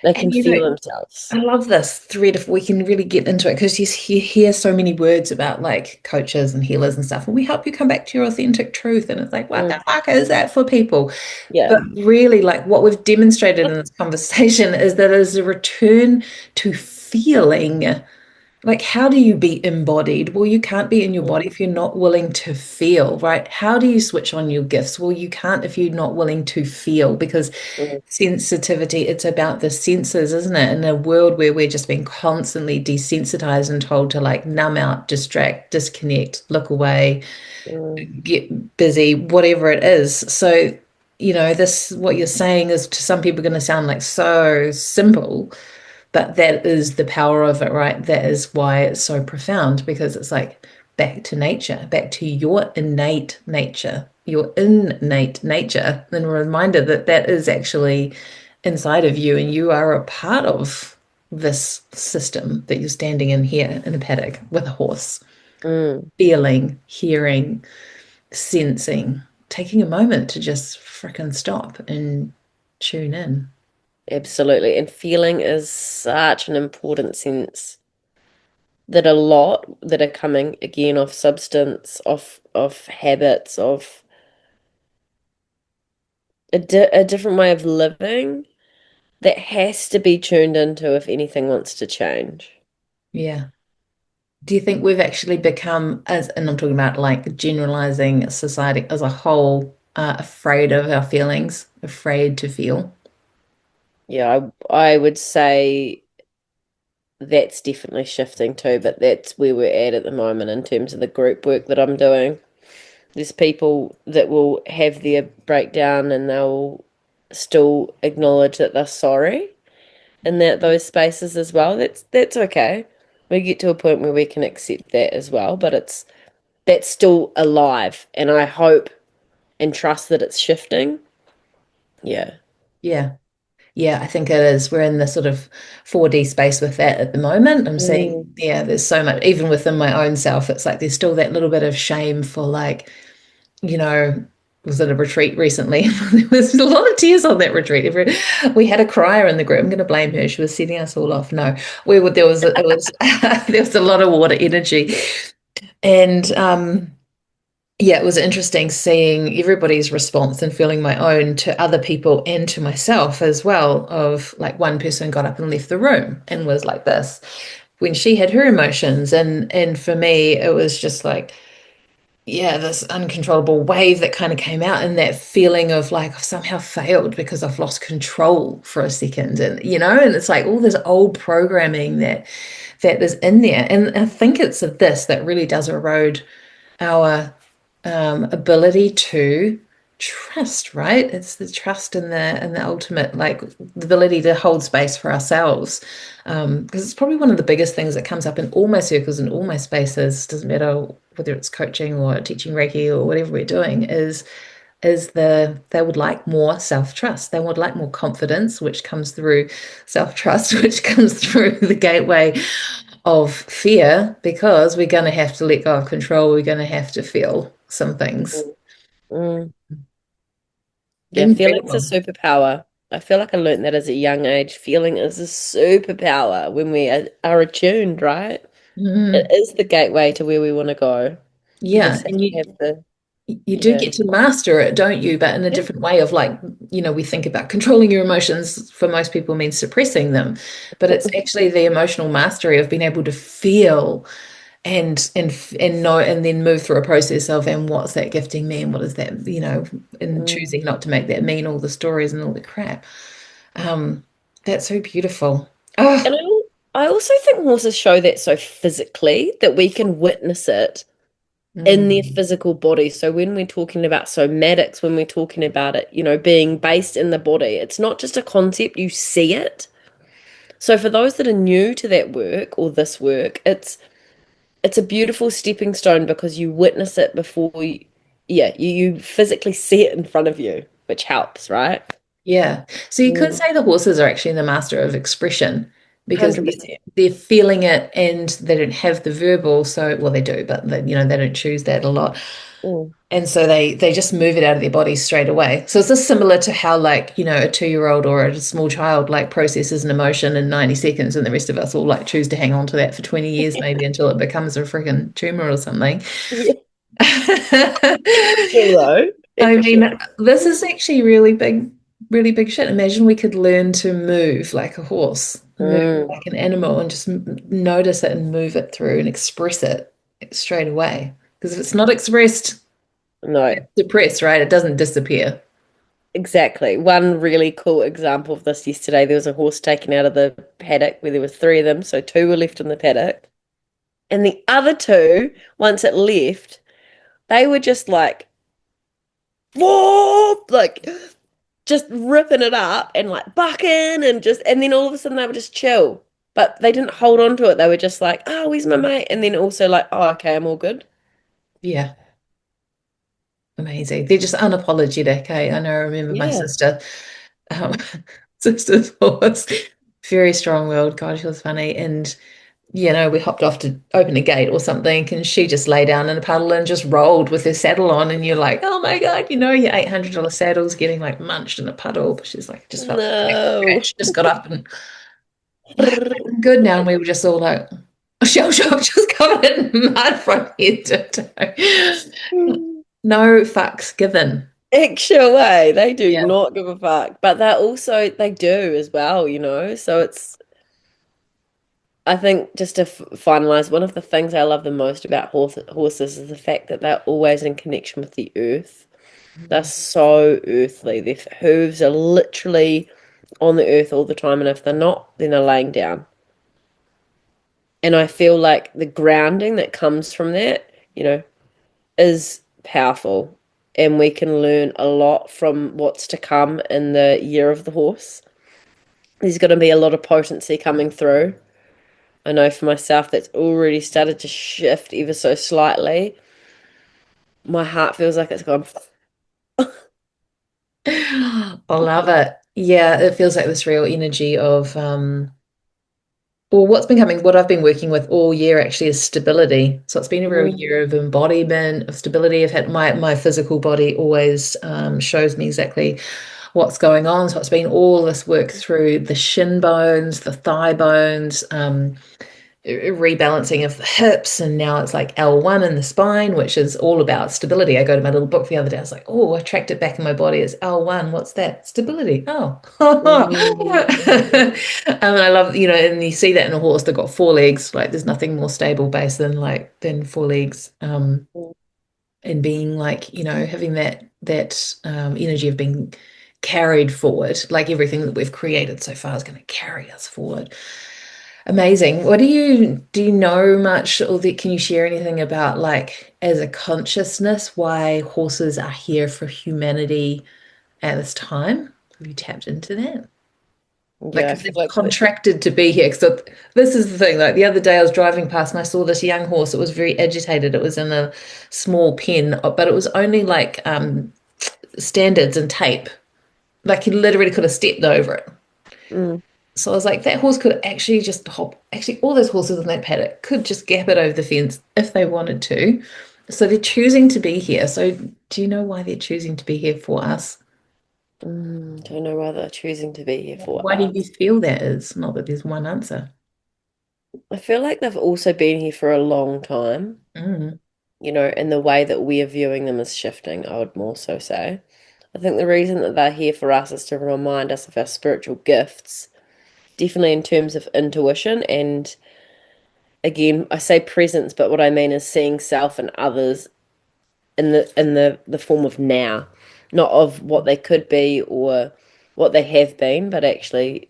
They can And feel themselves. I love this thread if we can really get into it, because you hear so many words about like coaches and healers and stuff, and we help you come back to your authentic truth. And it's like, what the fuck is that for people? Yeah. But really, like what we've demonstrated in this conversation is that it is a return to feeling like, how do you be embodied? Well, you can't be in your body if you're not willing to feel, right? How do you switch on your gifts? Well, you can't if you're not willing to feel, because Mm, sensitivity, it's about the senses, isn't it? In a world where we're just being constantly desensitized and told to like numb out, distract, disconnect, look away, mm, get busy, whatever it is. So, this, what you're saying is to some people going to sound like so simple, but that is the power of it, right? That is why it's so profound, because it's like back to nature, back to your innate nature, and a reminder that that is actually inside of you, and you are a part of this system that you're standing in here in a paddock with a horse, mm. feeling, hearing, sensing, taking a moment to just freaking stop and tune in. Absolutely. And feeling is such an important sense that a lot that are coming again off substance, of habits, of a different way of living that has to be tuned into if anything wants to change. Yeah. Do you think we've actually become, as, and I'm talking about like generalizing society as a whole, afraid of our feelings, afraid to feel? Yeah, I would say that's definitely shifting too, but that's where we're at the moment in terms of the group work that I'm doing. There's people that will have their breakdown and they'll still acknowledge that they're sorry in those spaces as well. That's okay. We get to a point where we can accept that as well, but that's still alive, and I hope and trust that it's shifting. Yeah. Yeah. Yeah, I think it is. We're in this sort of 4D space with that at the moment. I'm seeing, Mm. yeah, there's so much, even within my own self, it's like there's still that little bit of shame for like, you know, was at a retreat recently. There was a lot of tears on that retreat. We had a crier in the group. I'm going to blame her. She was setting us all off. No, there was it was there was a lot of water energy, and yeah, it was interesting seeing everybody's response and feeling my own to other people and to myself as well. Of like, one person got up and left the room and was like this when she had her emotions, and for me it was just like, yeah, this uncontrollable wave that kind of came out, and that feeling of like I've somehow failed because I've lost control for a second, and it's like all this old programming that is in there, and I think it's this that really does erode our ability to trust, right? It's the trust in the ultimate, like the ability to hold space for ourselves, because it's probably one of the biggest things that comes up in all my circles and all my spaces. Doesn't matter whether it's coaching or teaching Reiki or whatever we're doing, they would like more self-trust. They would like more confidence, which comes through self-trust, which comes through the gateway of fear, because we're going to have to let go of control. We're going to have to feel some things. Mm. Mm. Yeah, feeling's a Incredible. superpower. I feel like I learned that as a young age. Feeling is a superpower when we are attuned, right? It Mhm. is the gateway to where we want to go. We Yeah, just have and to have the, you do yeah. get to master it, don't you? But in a Yeah. different way of like, we think about controlling your emotions for most people means suppressing them, but it's actually the emotional mastery of being able to feel and know, and then move through a process of, and what's that gifting me, and what is that, and Mm. choosing not to make that mean all the stories and all the crap. Um, that's so beautiful. And Oh, I also think horses show that so physically that we can witness it in their mm, physical body. So when we're talking about somatics, when we're talking about it, being based in the body, it's not just a concept, you see it. So for those that are new to that work or this work, it's a beautiful stepping stone because you witness it before you physically see it in front of you, which helps, right? yeah. So you could Mm, say the horses are actually the master of expression, because 100%. they're feeling it and they don't have the verbal. So, well, they do, but they don't choose that a lot. Mm. And so they just move it out of their bodies straight away. So it's just similar to how, like, a 2-year-old or a small child like processes an emotion in 90 seconds, and the rest of us all like choose to hang on to that for 20 years maybe until it becomes a freaking tumor or something. Yeah, true though. Yeah, I for mean, sure. this is actually really big shit. Imagine we could learn to move like a horse. move Mm. like an animal and just notice it and move it through and express it straight away. Because if it's not expressed, No, it's suppressed, right? It doesn't disappear. exactly. One really cool example of this yesterday, there was a horse taken out of the paddock where there were three of them, so two were left in the paddock. And the other two, once it left, they were just like, whoa, like just ripping it up and like bucking and then all of a sudden they were just chill. But they didn't hold on to it. They were just like, oh, where's my mate? And then also like, oh, okay, I'm all good. Yeah. Amazing. They're just unapologetic. I know I remember my Yeah. sister, um, sister's horse, very strong-willed. God, she was funny. And, we hopped off to open a gate or something, and she just lay down in a puddle and just rolled with her saddle on. And you're like, oh my God, your $800 saddle's getting like munched in a puddle. But she's like, just felt No. scratch, just got up and like, I'm good now. And we were just all like, shell shock, just covered in mud from head to toe. No fucks given. Actual way. They do Yeah. not give a fuck. But they do as well, So I think just to finalize, one of the things I love the most about horses is the fact that they're always in connection with the earth. They're so earthly. Their hooves are literally on the earth all the time, and if they're not, then they're laying down. And I feel like the grounding that comes from that, is powerful. And we can learn a lot from what's to come in the year of the horse. There's going to be a lot of potency coming through. I know for myself that's already started to shift ever so slightly. My heart feels like it's gone. I love it. Yeah, it feels like this real energy of well, what I've been working with all year actually is stability. So it's been a real Mm, year of embodiment, of stability. I've had my physical body always shows me exactly what's going on. So it's been all this work through the shin bones, the thigh bones, rebalancing of the hips, and now it's like L1 in the spine, which is all about stability. I go to my little book the other day. I was like, oh, I tracked it back in my body. It's L1. What's that? Stability. Oh. mm, And I love, and you see that in a horse that got four legs. Like there's nothing more stable base than four legs. And being like, having that energy of being carried forward, like everything that we've created so far is going to carry us forward. Amazing. Do you know much, or can you share anything about, like, as a consciousness, why horses are here for humanity at this time? Have you tapped into that? Like, yeah, I 'cause feel they've like contracted to be here. So this is the thing. Like the other day, I was driving past and I saw this young horse. It was very agitated. It was in a small pen, but it was only like standards and tape. Like he literally could have stepped over it. mm, So I was like, that horse could actually just hop. Actually, all those horses in that paddock could just gap it over the fence if they wanted to. So they're choosing to be here. So do you know why they're choosing to be here for us? don't know why they're choosing to be here for Why do you us. feel that is? Not that there's one answer. I feel like they've also been here for a long time, Mm, and the way that we are viewing them is shifting, I would more so say. I think the reason that they're here for us is to remind us of our spiritual gifts, definitely in terms of intuition. And again, I say presence, but what I mean is seeing self and others in the form of now, not of what they could be or what they have been, but actually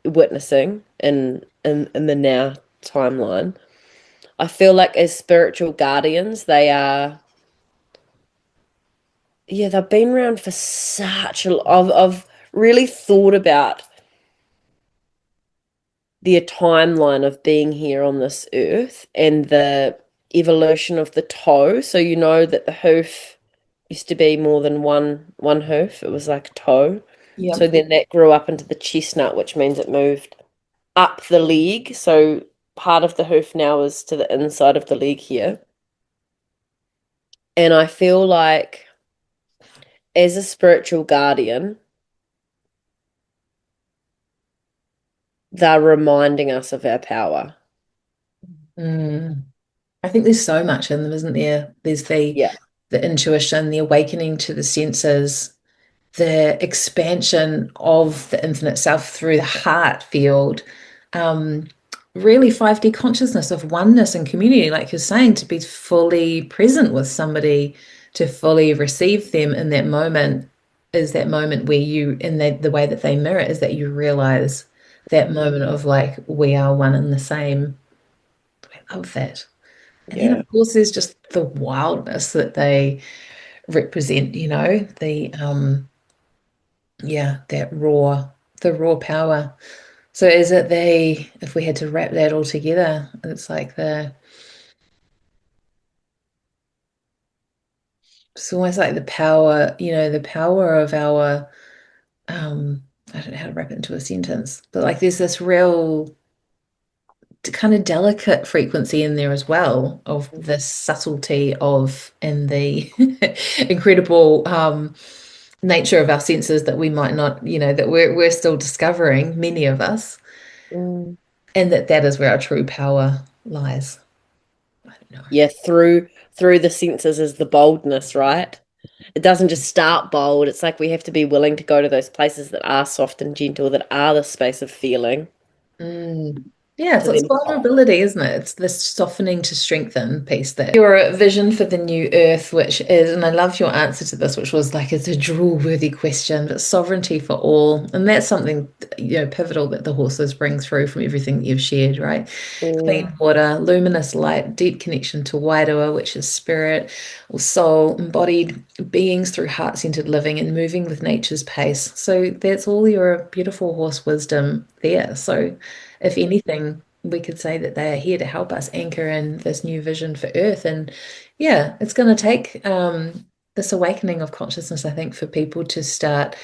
witnessing in the now timeline. I feel like as spiritual guardians, they've been around for I've really thought about the timeline of being here on this earth and the evolution of the toe. So you know that the hoof used to be more than one hoof. It was like a toe. yeah. So then that grew up into the chestnut, which means it moved up the leg. So part of the hoof now is to the inside of the leg here. And I feel like as a spiritual guardian, they're reminding us of our power. Mm. I think there's so much in them, isn't there? There's Yeah. the intuition, the awakening to the senses, the expansion of the infinite self through the heart field, really 5D consciousness of oneness and community, like you're saying, to be fully present with somebody, to fully receive them in that moment, is that moment where you, in the way that they mirror, is that you realize that moment of like, we are one and the same. I love that. And then, Yeah. of course, there's just the wildness that they represent, the raw power. So is it if we had to wrap that all together, it's like it's almost like the power of our, I don't know how to wrap it into a sentence, but like there's this real kind of delicate frequency in there as well of the subtlety of and the incredible nature of our senses that we might not, that we're still discovering, many of us, Mm. and that is where our true power lies. I don't know. Yeah, through the senses is the boldness, right? It doesn't just start bold. It's like we have to be willing to go to those places that are soft and gentle, that are the space of feeling, Mm. Yeah, to so it's then follow. vulnerability, isn't it? It's this softening to strengthen piece that your vision for the new earth, which is, and I love your answer to this, which was like it's a drool-worthy question, but sovereignty for all. And that's something, pivotal that the horses bring through from everything that you've shared, right? Mm. Clean water, luminous light, deep connection to Wairua, which is spirit or soul, embodied beings through heart-centered living and moving with nature's pace. So that's all your beautiful horse wisdom there. So if anything, we could say that they are here to help us anchor in this new vision for Earth. And yeah, it's going to take this awakening of consciousness, I think, for people to start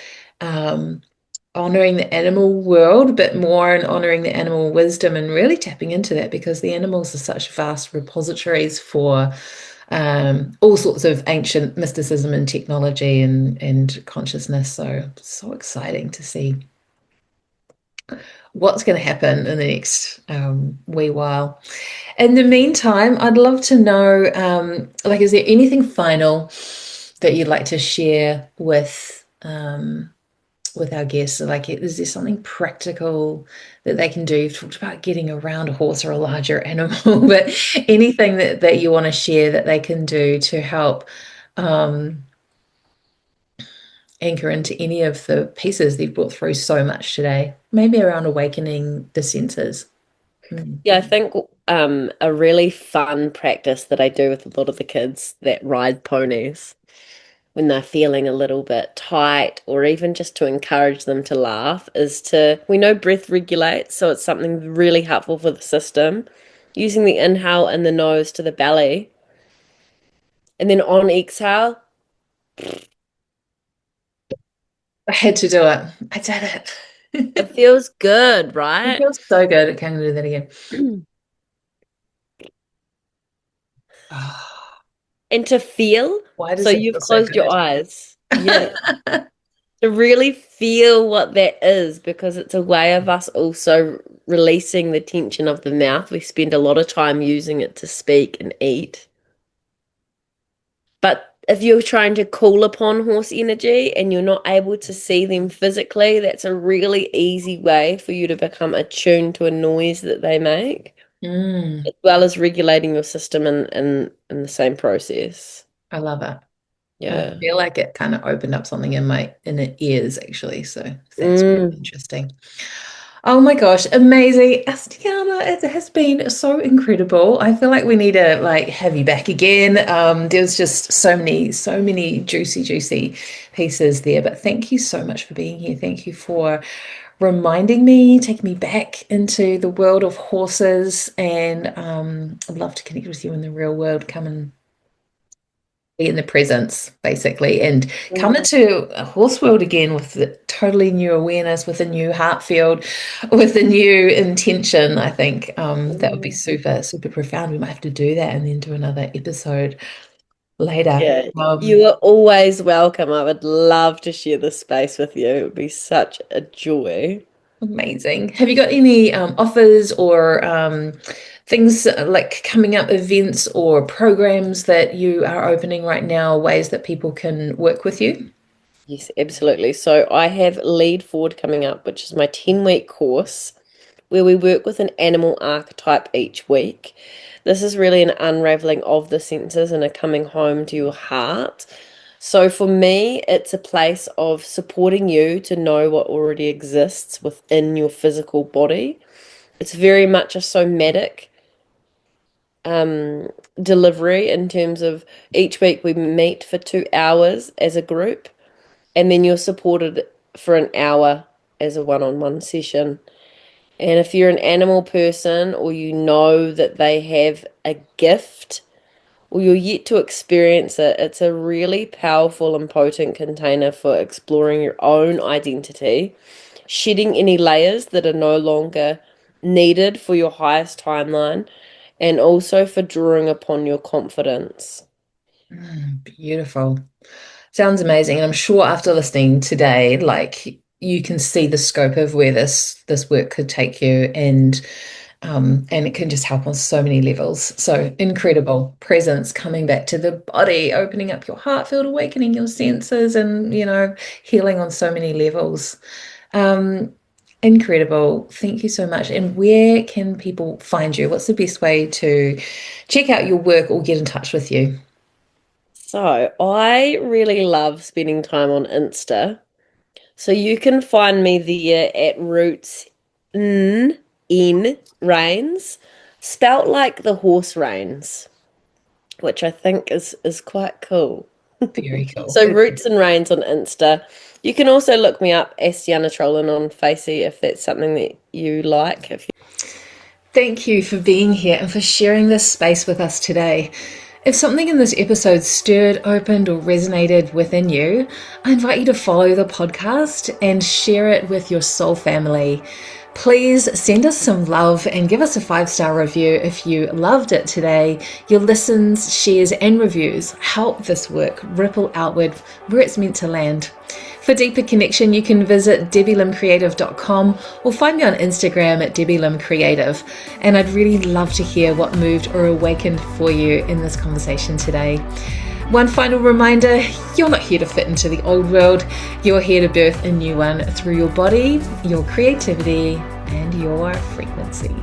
honoring the animal world a bit more and honoring the animal wisdom and really tapping into that, because the animals are such vast repositories for all sorts of ancient mysticism and technology and consciousness. So exciting to see what's going to happen in the next wee while. In the meantime, I'd love to know, is there anything final that you'd like to share with our guests? Like, is there something practical that they can do? You've talked about getting around a horse or a larger animal, but anything that you want to share that they can do to help anchor into any of the pieces they've brought through so much today, maybe around awakening the senses. Mm. Yeah, I think a really fun practice that I do with a lot of the kids that ride ponies when they're feeling a little bit tight, or even just to encourage them to laugh, is we know breath regulates, so it's something really helpful for the system. Using the inhale in the nose to the belly, and then on exhale, I had to do it. I did it. it feels good, It right? feels so good. I can't do that again. And to feel, Why so does it you've feel so closed your good? eyes. Yeah. To really feel what that is, because it's a way of us also releasing the tension of the mouth. We spend a lot of time using it to speak and eat. But if you're trying to call upon horse energy and you're not able to see them physically, that's a really easy way for you to become attuned to a noise that they make, Mm, as well as regulating your system in the same process. I love it. I Yeah. feel like it kind of opened up something in my inner ears, actually. So that's really Mm. interesting. Oh my gosh, amazing. Astiana, it has been so incredible. I feel like we need to have you back again. There's just so many juicy pieces there. But thank you so much for being here. Thank you for reminding me, taking me back into the world of horses. And I'd love to connect with you in the real world. Come and be in the presence, basically, and come Mm. into a horse world again with a totally new awareness, with a new heart field, with a new intention. I think that would be Mm. super, super profound. We might have to do that and then do another episode later. Yeah, you are always welcome. I would love to share this space with you. It would be such a joy. Amazing. Have you got any offers or things like coming up, events or programs that you are opening right now, ways that people can work with you? Yes, absolutely. So I have Lead Forward coming up, which is my 10-week course where we work with an animal archetype each week. This is really an unraveling of the senses and a coming home to your heart. So for me, it's a place of supporting you to know what already exists within your physical body. It's very much a somatic delivery in terms of each week we meet for 2 hours as a group, and then you're supported for an hour as a one-on-one session. And if you're an animal person, or you know that they have a gift, or you're yet to experience it, it's a really powerful and potent container for exploring your own identity, shedding any layers that are no longer needed for your highest timeline, and also for drawing upon your confidence. Beautiful. Sounds amazing. And I'm sure after listening today, like you can see the scope of where this work could take you, and it can just help on so many levels. So incredible presence, coming back to the body, opening up your heart field, awakening your senses, and healing on so many levels. Incredible. Thank you so much. And where can people find you? What's the best way to check out your work or get in touch with you? So I really love spending time on Insta. So you can find me there at Roots in Reins, spelt like the horse reins, which I think is quite cool. Very cool. So Roots and Reins on Insta. You can also look me up, Astiana Trouland, on Facey, if that's something that you like. Thank you for being here and for sharing this space with us today. If something in this episode stirred, opened, or resonated within you, I invite you to follow the podcast and share it with your soul family. Please send us some love and give us a 5-star review if you loved it today. Your listens, shares, and reviews help this work ripple outward where it's meant to land. For deeper connection, you can visit debbielimcreative.com or find me on Instagram at debbielimcreative. And I'd really love to hear what moved or awakened for you in this conversation today. One final reminder, you're not here to fit into the old world. You're here to birth a new one through your body, your creativity, and your frequency.